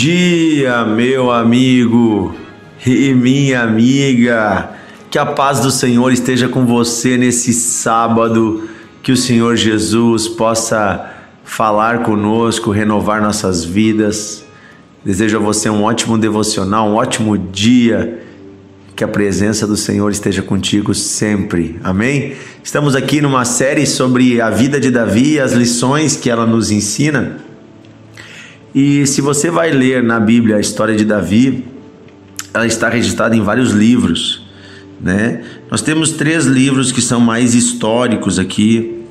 dia, meu amigo e minha amiga. Que a paz do Senhor esteja com você nesse sábado. Que o Senhor Jesus possa falar conosco, renovar nossas vidas. Desejo a você um ótimo devocional, um ótimo dia. Que a presença do Senhor esteja contigo sempre. Amém? Estamos aqui numa série sobre a vida de Davi e as lições que ela nos ensina. E se você vai ler na Bíblia a história de Davi, ela está registrada em vários livros, né? Nós temos 3 livros que são mais históricos aqui,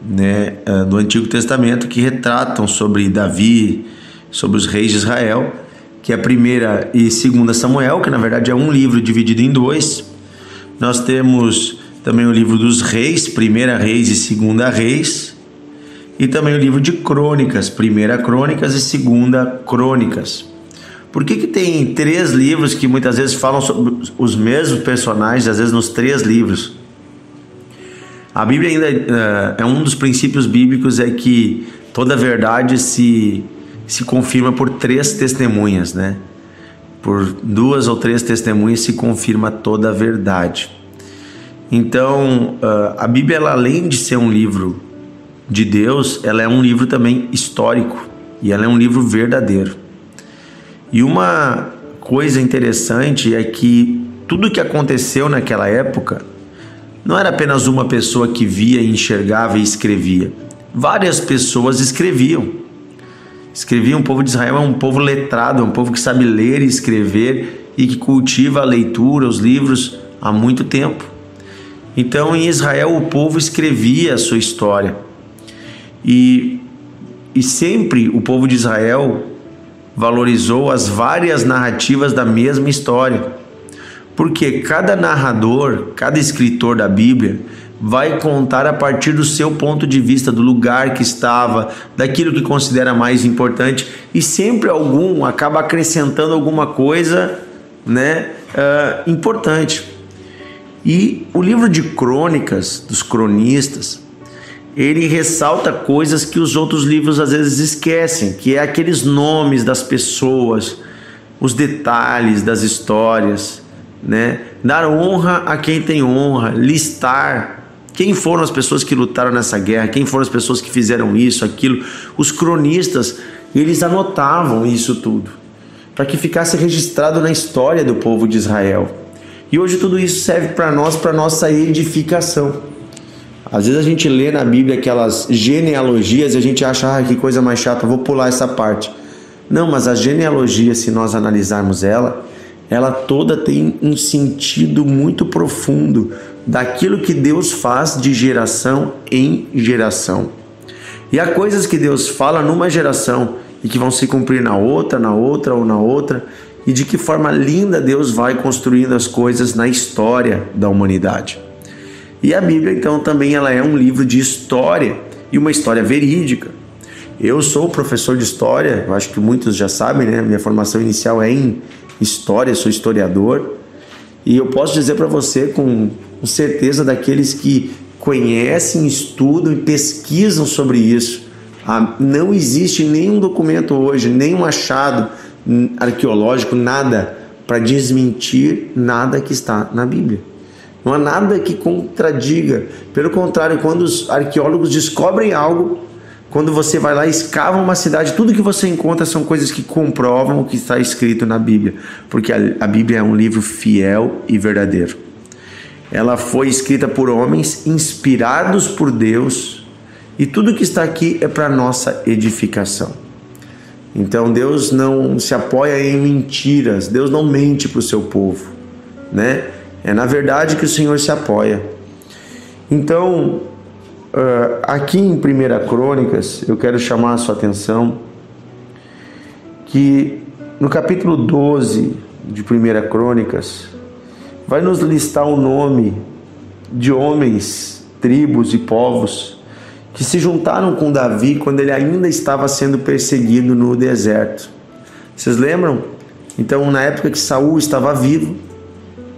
né, do Antigo Testamento, que retratam sobre Davi, sobre os reis de Israel, que é 1ª e 2ª Samuel, que na verdade é um livro dividido em 2. Nós temos também o livro dos reis, 1ª Reis e 2ª Reis, e também o livro de Crônicas, 1ª Crônicas e 2ª Crônicas. Por que tem 3 livros que muitas vezes falam sobre os mesmos personagens, às vezes nos 3 livros? A Bíblia ainda é um dos princípios bíblicos, é que toda verdade se confirma por 3 testemunhas, né? Por 2 ou 3 testemunhas se confirma toda a verdade. Então, a Bíblia, ela, além de ser um livro de Deus, ela é um livro também histórico, e ela é um livro verdadeiro. E uma coisa interessante é que tudo que aconteceu naquela época não era apenas uma pessoa que via, enxergava e escrevia. Várias pessoas escreviam. O povo de Israel é um povo letrado, é um povo que sabe ler e escrever e que cultiva a leitura, os livros há muito tempo. Então, em Israel, o povo escrevia a sua história. E sempre o povo de Israel valorizou as várias narrativas da mesma história. Porque cada narrador, cada escritor da Bíblia vai contar a partir do seu ponto de vista, do lugar que estava, daquilo que considera mais importante, e sempre algum acaba acrescentando alguma coisa, né, importante. E o livro de Crônicas, dos cronistas, ele ressalta coisas que os outros livros às vezes esquecem, que é aqueles nomes das pessoas, os detalhes das histórias, né? Dar honra a quem tem honra, listar quem foram as pessoas que lutaram nessa guerra, quem foram as pessoas que fizeram isso, aquilo. Os cronistas, eles anotavam isso tudo, para que ficasse registrado na história do povo de Israel. E hoje tudo isso serve para nós, para nossa edificação. Às vezes a gente lê na Bíblia aquelas genealogias e a gente acha, que coisa mais chata, vou pular essa parte. Não, mas a genealogia, se nós analisarmos ela toda tem um sentido muito profundo daquilo que Deus faz de geração em geração. E há coisas que Deus fala numa geração e que vão se cumprir na outra ou na outra, e de que forma linda Deus vai construindo as coisas na história da humanidade. E a Bíblia, então, também ela é um livro de história, e uma história verídica. Eu sou professor de história, eu acho que muitos já sabem, né? Minha formação inicial é em história, sou historiador, e eu posso dizer para você com certeza, daqueles que conhecem, estudam e pesquisam sobre isso, não existe nenhum documento hoje, nenhum achado arqueológico, nada para desmentir nada que está na Bíblia. Não há nada que contradiga. Pelo contrário, quando os arqueólogos descobrem algo, quando você vai lá e escava uma cidade, tudo que você encontra são coisas que comprovam o que está escrito na Bíblia. Porque a Bíblia é um livro fiel e verdadeiro. Ela foi escrita por homens inspirados por Deus, e tudo que está aqui é para nossa edificação. Então Deus não se apoia em mentiras, Deus não mente para o seu povo, né? É na verdade que o Senhor se apoia. Então, aqui em 1ª Crônicas, eu quero chamar a sua atenção que no capítulo 12 de 1ª Crônicas, vai nos listar o nome de homens, tribos e povos que se juntaram com Davi quando ele ainda estava sendo perseguido no deserto. Vocês lembram? Então, na época que Saul estava vivo,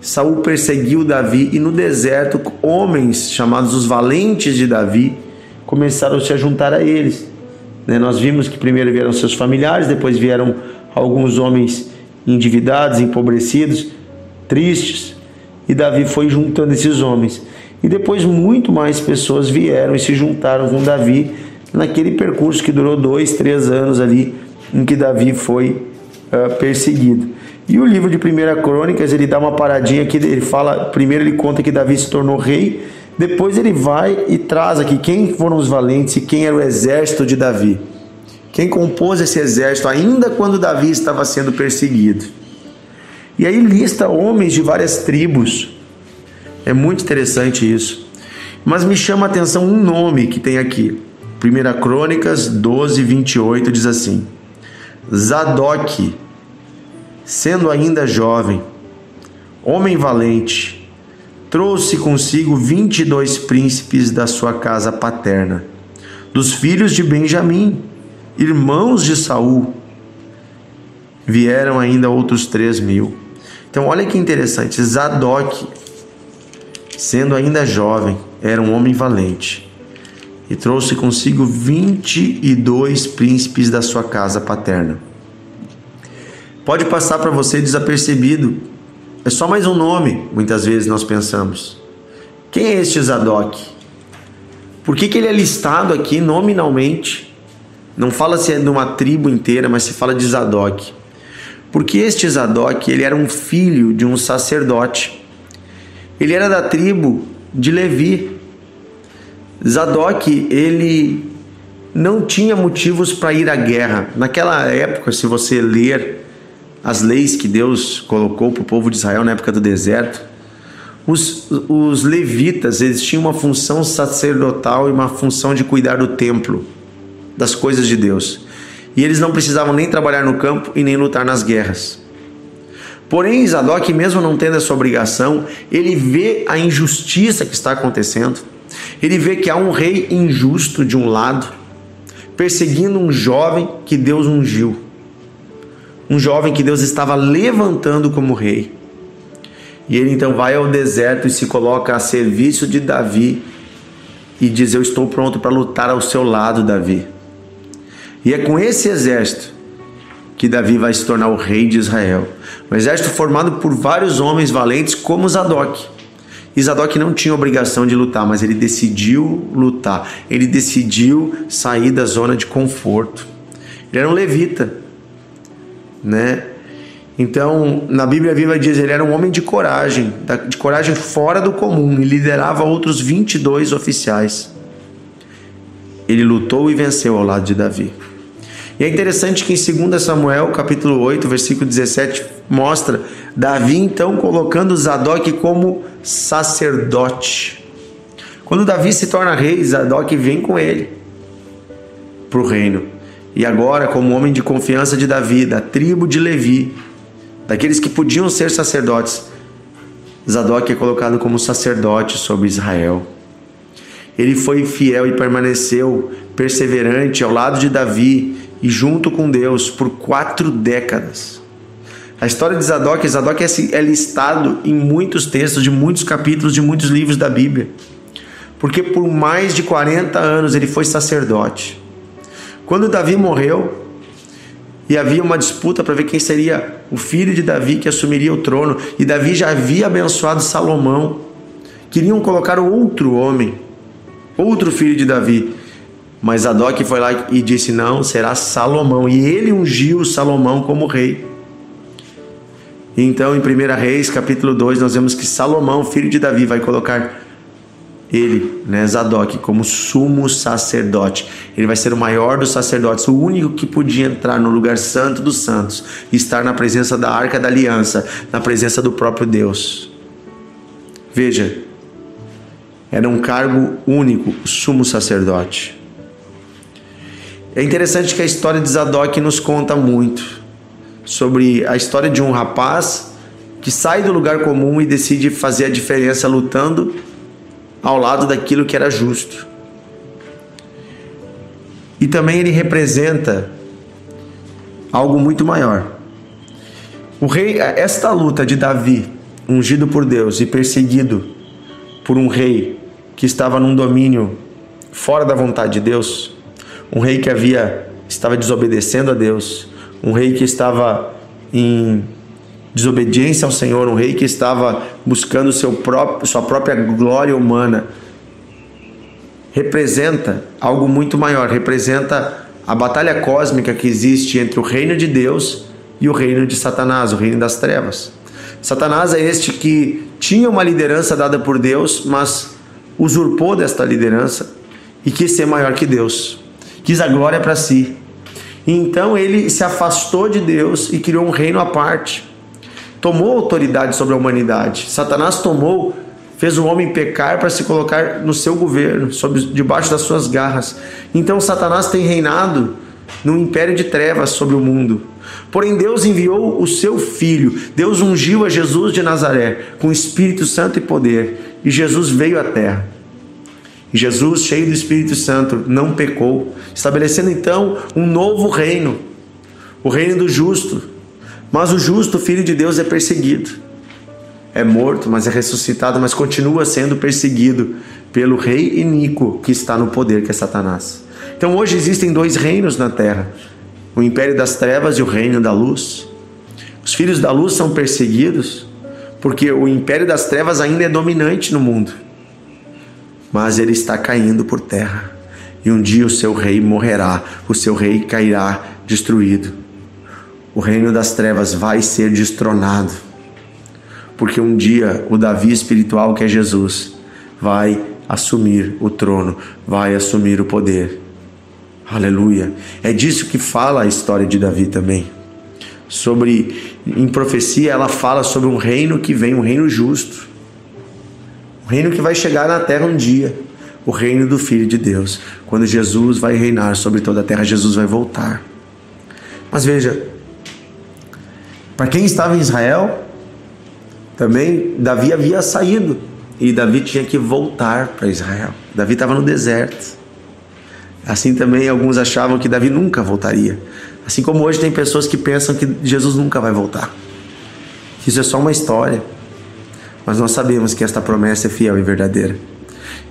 Saul perseguiu Davi, e no deserto homens chamados os valentes de Davi começaram a se juntar a eles. Nós vimos que primeiro vieram seus familiares, depois vieram alguns homens endividados, empobrecidos, tristes, e Davi foi juntando esses homens. E depois muito mais pessoas vieram e se juntaram com Davi naquele percurso que durou 2, 3 anos ali, em que Davi foi perseguido. E o livro de 1 Crônicas, ele dá uma paradinha aqui, ele fala, primeiro ele conta que Davi se tornou rei, depois ele vai e traz aqui quem foram os valentes e quem era o exército de Davi. Quem compôs esse exército ainda quando Davi estava sendo perseguido. E aí lista homens de várias tribos. É muito interessante isso. Mas me chama a atenção um nome que tem aqui. 1 Crônicas 12, 28 diz assim: Zadok, sendo ainda jovem, homem valente, trouxe consigo 22 príncipes da sua casa paterna, dos filhos de Benjamim, irmãos de Saul. Vieram ainda outros 3.000. Então olha que interessante, Zadok, sendo ainda jovem, era um homem valente e trouxe consigo 22 príncipes da sua casa paterna. Pode passar para você desapercebido, é só mais um nome, muitas vezes nós pensamos. Quem é este Zadok? Por que ele é listado aqui nominalmente? Não fala se é de uma tribo inteira, mas se fala de Zadok. Porque este Zadok, ele era um filho de um sacerdote. Ele era da tribo de Levi. Zadok, ele não tinha motivos para ir à guerra. Naquela época, se você ler as leis que Deus colocou para o povo de Israel na época do deserto, os levitas, eles tinham uma função sacerdotal e uma função de cuidar do templo, das coisas de Deus. E eles não precisavam nem trabalhar no campo e nem lutar nas guerras. Porém, Zadok, mesmo não tendo essa obrigação, ele vê a injustiça que está acontecendo. Ele vê que há um rei injusto de um lado, perseguindo um jovem que Deus ungiu. Um jovem que Deus estava levantando como rei. E ele então vai ao deserto e se coloca a serviço de Davi e diz: eu estou pronto para lutar ao seu lado, Davi. E é com esse exército que Davi vai se tornar o rei de Israel. Um exército formado por vários homens valentes como Zadok. E Zadok não tinha obrigação de lutar, mas ele decidiu lutar. Ele decidiu sair da zona de conforto. Ele era um levita, né? Então, na Bíblia Viva diz, ele era um homem de coragem fora do comum, e liderava outros 22 oficiais. Ele lutou e venceu ao lado de Davi. E é interessante que em 2 Samuel, capítulo 8, versículo 17, mostra Davi então colocando Zadok como sacerdote. Quando Davi se torna rei, Zadok vem com ele para o reino. E agora, como homem de confiança de Davi, da tribo de Levi, daqueles que podiam ser sacerdotes, Zadok é colocado como sacerdote sobre Israel. Ele foi fiel e permaneceu perseverante ao lado de Davi e junto com Deus por 4 décadas. A história de Zadok é listado em muitos textos, de muitos capítulos, de muitos livros da Bíblia, porque por mais de 40 anos ele foi sacerdote. Quando Davi morreu, e havia uma disputa para ver quem seria o filho de Davi que assumiria o trono, e Davi já havia abençoado Salomão. Queriam colocar outro homem, outro filho de Davi, mas Zadok foi lá e disse: não, será Salomão. E ele ungiu Salomão como rei. Então em 1 Reis capítulo 2 nós vemos que Salomão, filho de Davi, vai colocar ele, Zadok, como sumo sacerdote. Ele vai ser o maior dos sacerdotes, o único que podia entrar no lugar santo dos santos e estar na presença da Arca da Aliança, na presença do próprio Deus. Veja, era um cargo único, o sumo sacerdote. É interessante que a história de Zadok nos conta muito sobre a história de um rapaz que sai do lugar comum e decide fazer a diferença lutando ao lado daquilo que era justo. E também ele representa algo muito maior. Esta luta de Davi, ungido por Deus e perseguido por um rei que estava num domínio fora da vontade de Deus, um rei que estava desobedecendo a Deus, um rei que estava em desobediência ao Senhor, um rei que estava buscando sua própria glória humana, representa algo muito maior, representa a batalha cósmica que existe entre o reino de Deus e o reino de Satanás, o reino das trevas. Satanás é este que tinha uma liderança dada por Deus, mas usurpou desta liderança e quis ser maior que Deus, quis a glória para si. E então ele se afastou de Deus e criou um reino à parte, tomou autoridade sobre a humanidade. Satanás fez o homem pecar para se colocar no seu governo, debaixo das suas garras. Então Satanás tem reinado no império de trevas sobre o mundo. Porém Deus enviou o seu Filho, Deus ungiu a Jesus de Nazaré com Espírito Santo e poder, e Jesus veio à terra. E Jesus, cheio do Espírito Santo, não pecou, estabelecendo então um novo reino, o reino do justo. Mas o justo, Filho de Deus, é perseguido, é morto, mas é ressuscitado, mas continua sendo perseguido pelo rei iníquo que está no poder, que é Satanás. Então hoje existem dois reinos na terra, o império das trevas e o reino da luz. Os filhos da luz são perseguidos porque o império das trevas ainda é dominante no mundo, mas ele está caindo por terra, e um dia o seu rei morrerá, o seu rei cairá destruído. O reino das trevas vai ser destronado, porque um dia o Davi espiritual, que é Jesus, vai assumir o trono, vai assumir o poder. Aleluia! É disso que fala a história de Davi também. Em profecia ela fala sobre um reino que vem, um reino justo, um reino que vai chegar na terra um dia, o reino do Filho de Deus. Quando Jesus vai reinar sobre toda a terra, Jesus vai voltar. Mas veja, para quem estava em Israel, também Davi havia saído e Davi tinha que voltar para Israel. Davi estava no deserto. Assim também alguns achavam que Davi nunca voltaria. Assim como hoje tem pessoas que pensam que Jesus nunca vai voltar. Isso é só uma história. Mas nós sabemos que esta promessa é fiel e verdadeira.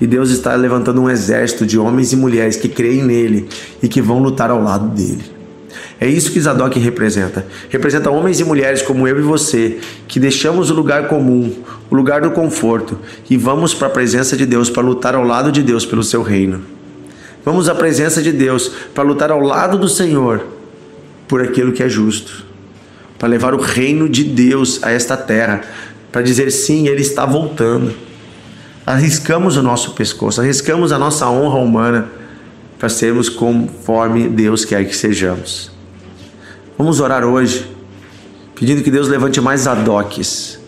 E Deus está levantando um exército de homens e mulheres que creem nele e que vão lutar ao lado dele. É isso que Zadok representa. Representa homens e mulheres como eu e você, que deixamos o lugar comum, o lugar do conforto, e vamos para a presença de Deus para lutar ao lado de Deus pelo seu reino. Vamos à presença de Deus para lutar ao lado do Senhor por aquilo que é justo, para levar o reino de Deus a esta terra, para dizer sim, Ele está voltando. Arriscamos o nosso pescoço, arriscamos a nossa honra humana para sermos conforme Deus quer que sejamos. Vamos orar hoje, pedindo que Deus levante mais Zadoques,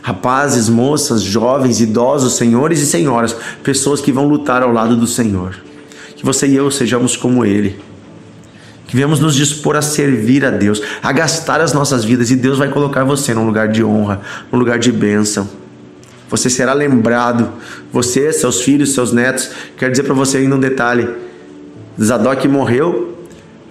rapazes, moças, jovens, idosos, senhores e senhoras, pessoas que vão lutar ao lado do Senhor. Que você e eu sejamos como Ele, que venhamos nos dispor a servir a Deus, a gastar as nossas vidas, e Deus vai colocar você num lugar de honra, num lugar de bênção. Você será lembrado, você, seus filhos, seus netos. Quero dizer para você ainda um detalhe: Zadok morreu,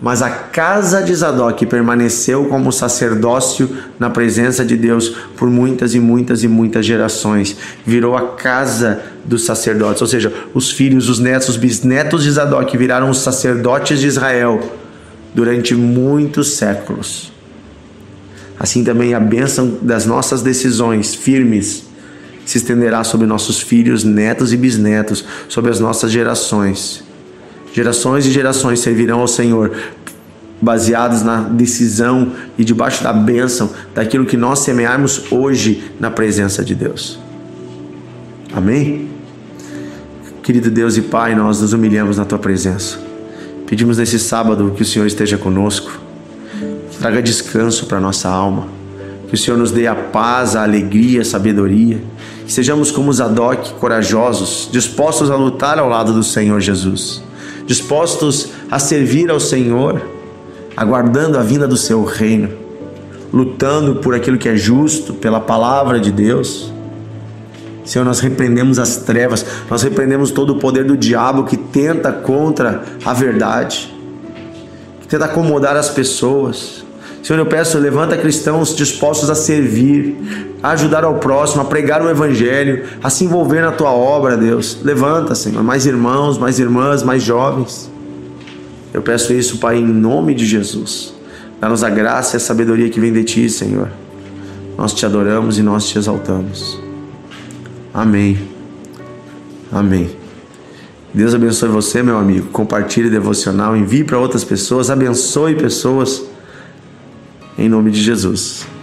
mas a casa de Zadok permaneceu como sacerdócio na presença de Deus por muitas e muitas e muitas gerações. Virou a casa dos sacerdotes, ou seja, os filhos, os netos, os bisnetos de Zadok viraram os sacerdotes de Israel durante muitos séculos. Assim também a bênção das nossas decisões firmes se estenderá sobre nossos filhos, netos e bisnetos, sobre as nossas gerações. Gerações e gerações servirão ao Senhor, baseados na decisão e debaixo da bênção daquilo que nós semearmos hoje na presença de Deus. Amém? Querido Deus e Pai, nós nos humilhamos na Tua presença. Pedimos nesse sábado que o Senhor esteja conosco, que traga descanso para a nossa alma, que o Senhor nos dê a paz, a alegria, a sabedoria, que sejamos como Zadok, corajosos, dispostos a lutar ao lado do Senhor Jesus, dispostos a servir ao Senhor, aguardando a vinda do seu reino, lutando por aquilo que é justo, pela palavra de Deus. Senhor, nós repreendemos as trevas, nós repreendemos todo o poder do diabo que tenta contra a verdade, que tenta acomodar as pessoas. Senhor, eu peço, levanta cristãos dispostos a servir, a ajudar ao próximo, a pregar o Evangelho, a se envolver na Tua obra, Deus. Levanta, Senhor, mais irmãos, mais irmãs, mais jovens. Eu peço isso, Pai, em nome de Jesus, Dá-nos a graça e a sabedoria que vem de Ti, Senhor. Nós Te adoramos e nós Te exaltamos. Amém. Amém. Deus abençoe você, meu amigo. Compartilhe devocional, envie para outras pessoas, abençoe pessoas. Em nome de Jesus.